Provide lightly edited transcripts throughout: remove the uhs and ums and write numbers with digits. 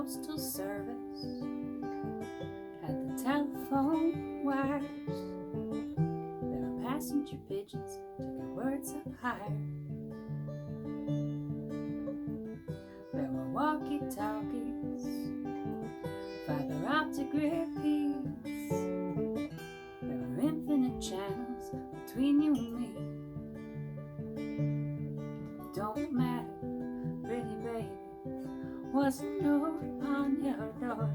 postal service, at the telephone wires. There are passenger pigeons taking words up higher. There were walkie-talkies, fiber optic repeats. There were infinite channels between you and me. Don't matter, pretty baby, was a note on your door.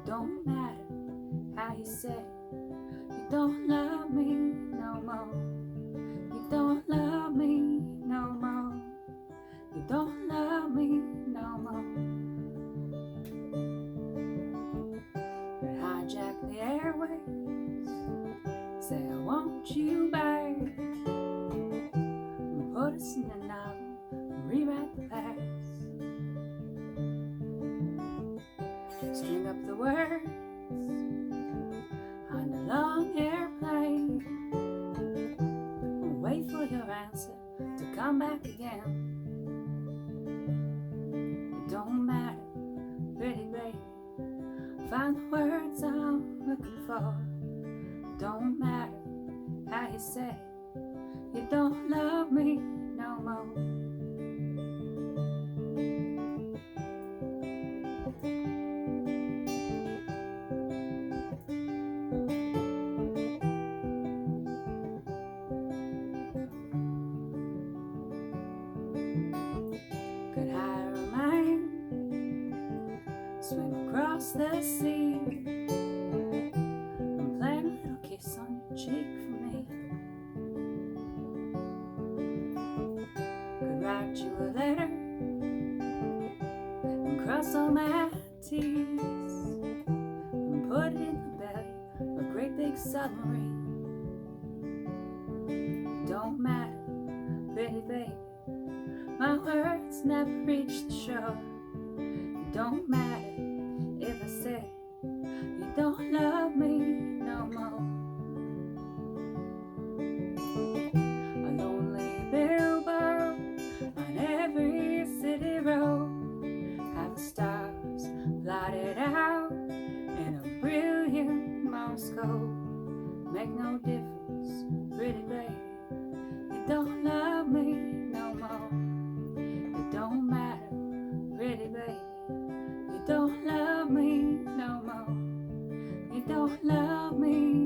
Don't matter how you say you don't love me no more. You don't love me no more. You don't love me no more. You hijack the airways, say I want you back, and put us in a novel and rewrite the past. String up the words on a long airplane and wait for your answer to come back again. It don't matter, pretty baby, find the words I'm looking for. It don't matter how you say you don't love me no more. Could hire a man, swim across the sea, and plant a little kiss on your cheek for me. Could write you a letter and cross all my T's and put it in the belly of a great big submarine. Don't matter, pretty baby, my words never reach the shore. It don't matter if I say you don't love me no more. A lonely billboard on every city road, have the stars blotted out in a brilliant Morse code. Make no difference, pretty baby, you don't love me no more. It don't matter, pretty baby, you don't love me no more. You don't love me